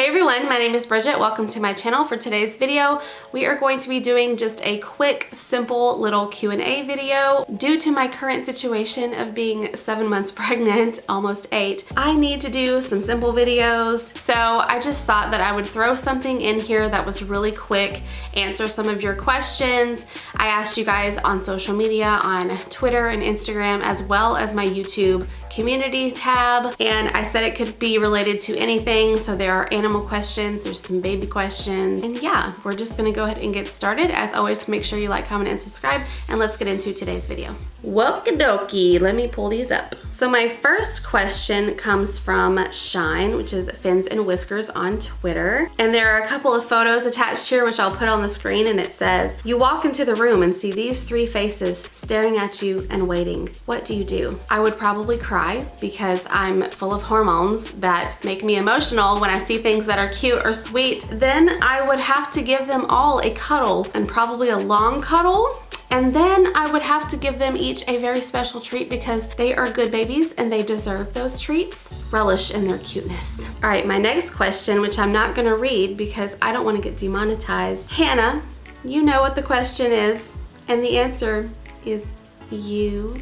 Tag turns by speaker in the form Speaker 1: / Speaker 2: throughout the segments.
Speaker 1: Hey everyone, my name is Bridget. Welcome to my channel. For today's video, we are going to be doing just a quick, simple little Q&A video. Due to my current situation of being 7 months pregnant, almost 8, I need to do some simple videos. So I just thought that I would throw something in here that was really quick, answer some of your questions. I asked you guys on social media, on Twitter and Instagram, as well as my YouTube community tab, and I said it could be related to anything. So there are animal questions, there's some baby questions, and yeah, we're just gonna go ahead and get started. As always, make sure you like, comment, and subscribe, and let's get into today's video. Welcome dokie, let me pull these up. So my first question comes from Shine, which is Fins and Whiskers on Twitter. And there are a couple of photos attached here, which I'll put on the screen, and it says, you walk into the room and see these 3 faces staring at you and waiting. What do you do? I would probably cry because I'm full of hormones that make me emotional when I see things that are cute or sweet. Then I would have to give them all a cuddle, and probably a long cuddle. And then I would have to give them each a very special treat because they are good babies and they deserve those treats. Relish in their cuteness. All right, my next question, which I'm not gonna read because I don't wanna get demonetized. Hannah, you know what the question is, and the answer is you.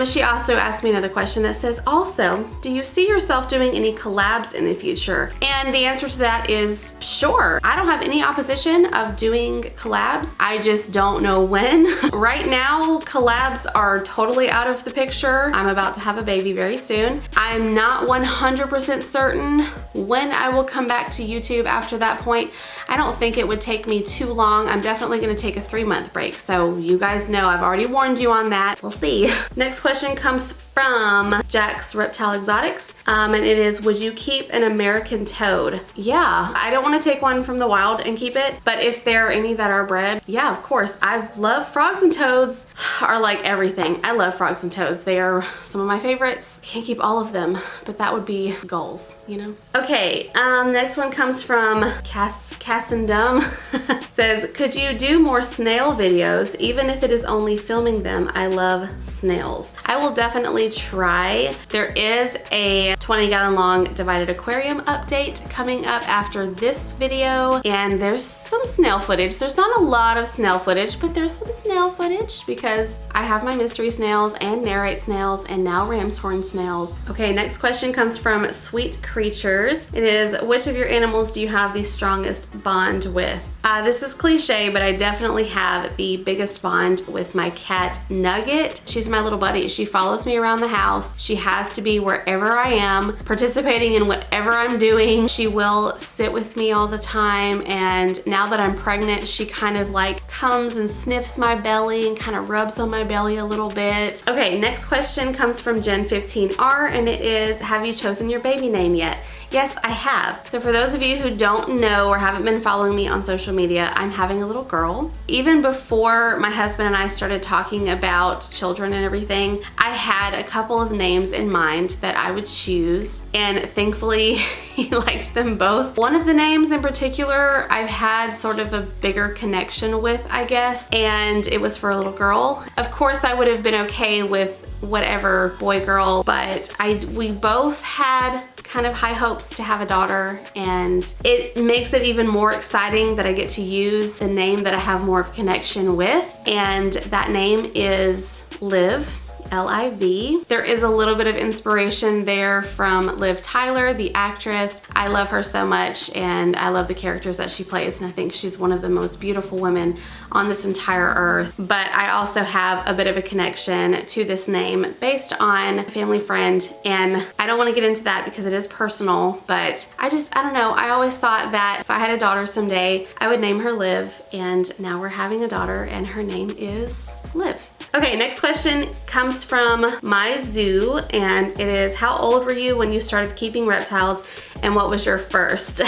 Speaker 1: She also asked me another question that says, also, do you see yourself doing any collabs in the future? And the answer to that is sure. I don't have any opposition of doing collabs. I just don't know when. Right now, collabs are totally out of the picture. I'm about to have a baby very soon. I'm not 100% certain when I will come back to YouTube after that point. I don't think it would take me too long. I'm definitely gonna take a 3-month break. So you guys know I've already warned you on that. We'll see. Next question comes from Jack's Reptile Exotics, and it is, would you keep an American toad? Yeah, I don't want to take one from the wild and keep it, but if there are any that are bred, yeah, of course. I love frogs, and toads are like everything. I love frogs and toads. They are some of my favorites. Can't keep all of them, but that would be goals, you know? Okay, next one comes from Cassandum. Says, could you do more snail videos, even if it is only filming them? I love snails. I will definitely try. There is a 20-gallon long divided aquarium update coming up after this video, and there's some snail footage. There's not a lot of snail footage, but there's some snail footage because I have my mystery snails and narrate snails and now ram's horn snails. Okay, next question comes from Sweet Creatures. It is, which of your animals do you have the strongest bond with? This is cliche, but I definitely have the biggest bond with my cat Nugget. She's my little buddy. She follows me around the house. She has to be wherever I am, participating in whatever I'm doing. She will sit with me all the time, and now that I'm pregnant, she kind of like comes and sniffs my belly and kind of rubs on my belly a little bit. Okay, next question comes from Jen15R, and it is, have you chosen your baby name yet? Yes, I have. So for those of you who don't know or haven't been following me on social media, I'm having a little girl. Even before my husband and I started talking about children and everything, I had a couple of names in mind that I would choose, and thankfully he liked them both. One of the names in particular I've had sort of a bigger connection with, I guess, and it was for a little girl. Of course, I would have been okay with whatever, boy, girl, but we both had kind of high hopes to have a daughter, and it makes it even more exciting that I get to use a name that I have more of a connection with, and that name is Liv. L-I-V. There is a little bit of inspiration there from Liv Tyler, the actress. I love her so much, and I love the characters that she plays, and I think she's one of the most beautiful women on this entire earth. But I also have a bit of a connection to this name based on a family friend, and I don't want to get into that because it is personal, but I don't know. I always thought that if I had a daughter someday, I would name her Liv, and now we're having a daughter, and her name is Liv. Okay, next question comes from My Zoo, and it is, how old were you when you started keeping reptiles, and what was your first?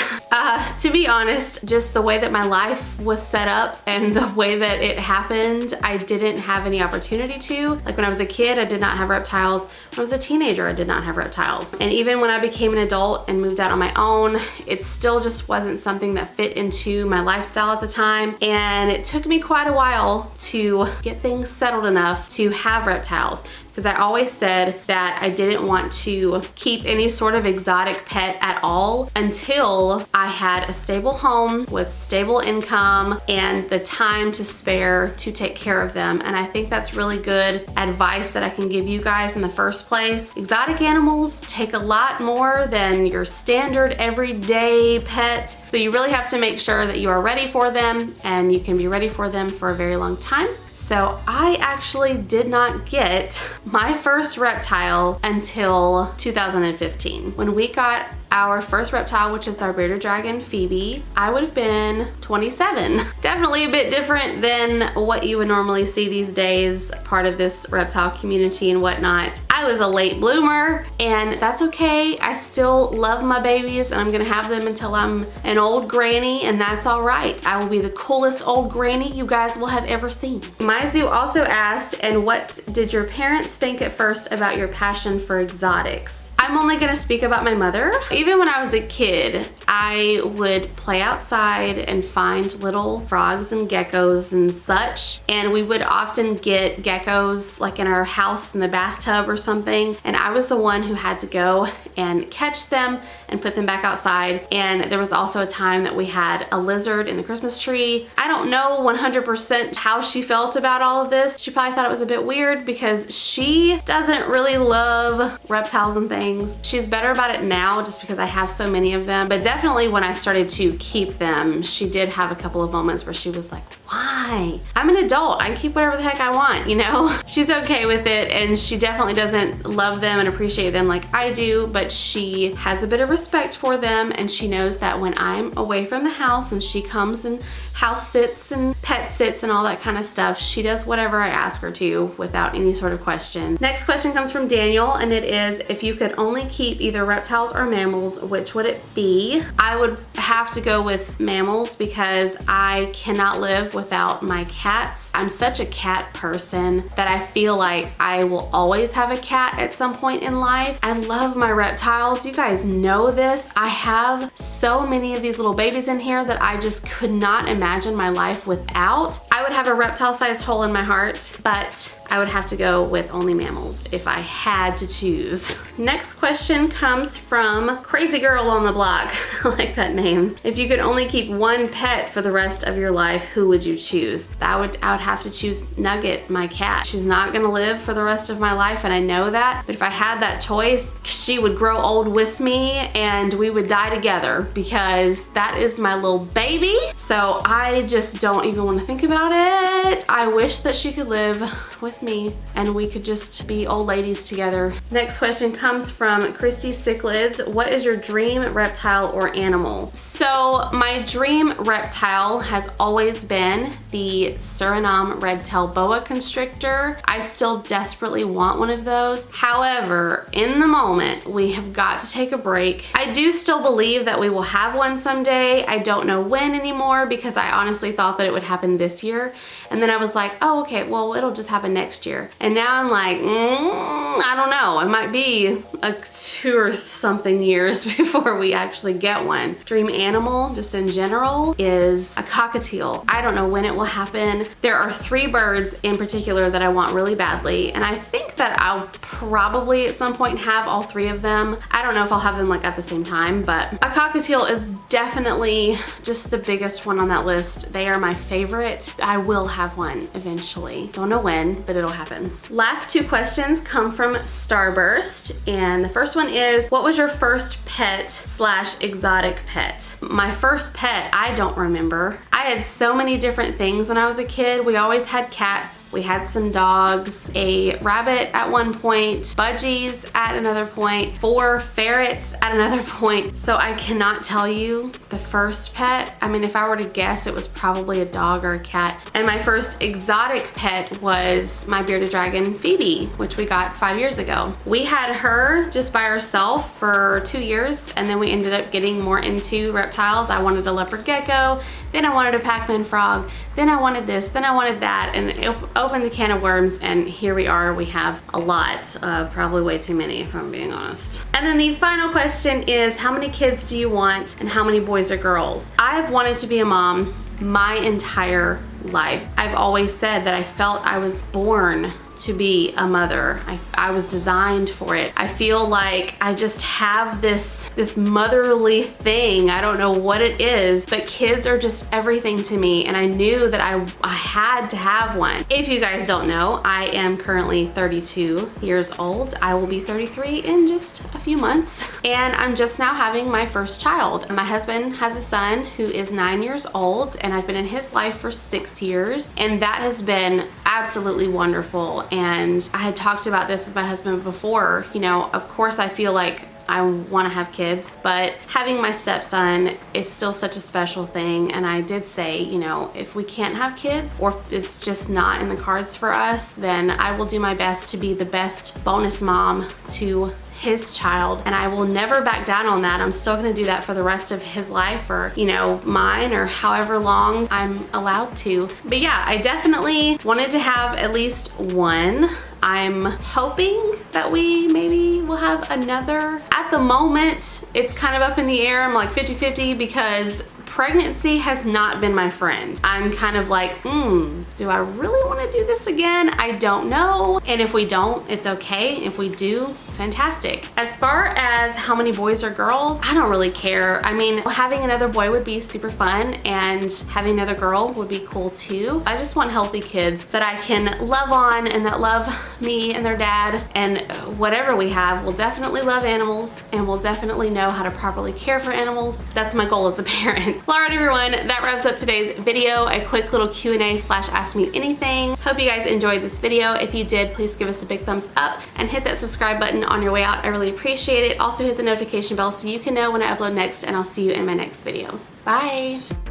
Speaker 1: To be honest, just the way that my life was set up and the way that it happened, I didn't have any opportunity to. Like when I was a kid, I did not have reptiles. When I was a teenager, I did not have reptiles. And even when I became an adult and moved out on my own, it still just wasn't something that fit into my lifestyle at the time. And it took me quite a while to get things settled enough to have reptiles. because I always said that I didn't want to keep any sort of exotic pet at all until I had a stable home with stable income and the time to spare to take care of them. And I think that's really good advice that I can give you guys in the first place. Exotic animals take a lot more than your standard everyday pet. So you really have to make sure that you are ready for them and you can be ready for them for a very long time. So I actually did not get my first reptile until 2015. When we got our first reptile, which is our bearded dragon, Phoebe, I would have been 27. Definitely a bit different than what you would normally see these days, part of this reptile community and whatnot. I was a late bloomer, and that's okay. I still love my babies, and I'm gonna have them until I'm an old granny, and that's all right. I will be the coolest old granny you guys will have ever seen. Maizu also asked, and what did your parents think at first about your passion for exotics? I'm only gonna speak about my mother. Even when I was a kid, I would play outside and find little frogs and geckos and such. And we would often get geckos like in our house in the bathtub or something. And I was the one who had to go and catch them and put them back outside. And there was also a time that we had a lizard in the Christmas tree. I don't know 100% how she felt about all of this. She probably thought it was a bit weird because she doesn't really love reptiles and things. She's better about it now just because I have so many of them, but definitely when I started to keep them, she did have a couple of moments where she was like, why? I'm an adult, I can keep whatever the heck I want, you know? She's okay with it, and she definitely doesn't love them and appreciate them like I do, but she has a bit of respect for them, and she knows that when I'm away from the house and she comes and house sits and pet sits and all that kind of stuff, she does whatever I ask her to without any sort of question. Next question comes from Daniel, and it is, if you could only keep either reptiles or mammals, which would it be? I would have to go with mammals because I cannot live without my cats. I'm such a cat person that I feel like I will always have a cat at some point in life. I love my reptiles. You guys know this. I have so many of these little babies in here that I just could not imagine my life without. I would have a reptile-sized hole in my heart, but I would have to go with only mammals if I had to choose. Next question comes from Crazy Girl on the Block. I like that name. If you could only keep one pet for the rest of your life, who would you choose? I would have to choose Nugget, my cat. She's not gonna live for the rest of my life, and I know that, but if I had that choice, she would grow old with me and we would die together because that is my little baby. So I just don't even want to think about it. I wish that she could live with me and we could just be old ladies together. Next question comes from Christy Cichlids. What is your dream reptile or animal? So my dream reptile has always been the Suriname red-tailed boa constrictor. I still desperately want one of those. However, in the moment, we have got to take a break. I do still believe that we will have one someday. I don't know when anymore because I honestly thought that it would happen this year. And then I was like, oh, okay, well, it'll just happen next year. And now I'm like, I don't know. It might be a 2 or something years before we actually get one. Dream animal, just in general, is a cockatiel. I don't know when it will happen. There are 3 birds in particular that I want really badly, and I think that I'll probably at some point have all 3 of them. I don't know if I'll have them like at the same time, but a cockatiel is definitely just the biggest one on that list. They are my favorite. I will have one eventually. Don't know when, but it'll happen. Last 2 questions come from Starburst, and the first one is, what was your first pet / exotic pet? My first pet, I don't remember. I had so many different things when I was a kid. We always had cats. We had some dogs, a rabbit at one point, budgies at another point, 4 ferrets at another point. So I cannot tell you the first pet. I mean, if I were to guess, it was probably a dog or a cat. And my first exotic pet was my bearded dragon, Phoebe, which we got 5 years ago. We had her just by herself for 2 years, and then we ended up getting more into reptiles. I wanted a leopard gecko, then I wanted a Pac-Man frog, then I wanted this, then I wanted that, and it opened a can of worms, and here we are. We have a lot, probably way too many if I'm being honest. And then the final question is, how many kids do you want and how many boys or girls? I have wanted to be a mom my entire life. I've always said that I felt I was born to be a mother. I was designed for it. I feel like I just have this motherly thing. I don't know what it is, but kids are just everything to me, and I knew that I had to have one. If you guys don't know, I am currently 32 years old. I will be 33 in just a few months, and I'm just now having my first child. My husband has a son who is 9 years old, and I've been in his life for 6 years, and that has been absolutely wonderful. And I had talked about this with my husband before. You know, of course I feel like I want to have kids, but having my stepson is still such a special thing. And I did say, you know, if we can't have kids, or if it's just not in the cards for us, then I will do my best to be the best bonus mom to his child, and I will never back down on that. I'm still gonna do that for the rest of his life, or, you know, mine, or however long I'm allowed to. But yeah, I definitely wanted to have at least one. I'm hoping that we maybe will have another. At the moment, it's kind of up in the air. I'm like 50-50 because pregnancy has not been my friend. I'm kind of like, do I really want to do this again? I don't know. And if we don't, it's okay. If we do, fantastic. As far as how many boys or girls, I don't really care. I mean, having another boy would be super fun, and having another girl would be cool too. I just want healthy kids that I can love on and that love me and their dad, and whatever we have, we'll definitely love animals and we'll definitely know how to properly care for animals. That's my goal as a parent. Well, alright everyone, that wraps up today's video. A quick little Q&A / ask me anything. Hope you guys enjoyed this video. If you did, please give us a big thumbs up and hit that subscribe button on your way out. I really appreciate it. Also hit the notification bell so you can know when I upload next, and I'll see you in my next video. Bye!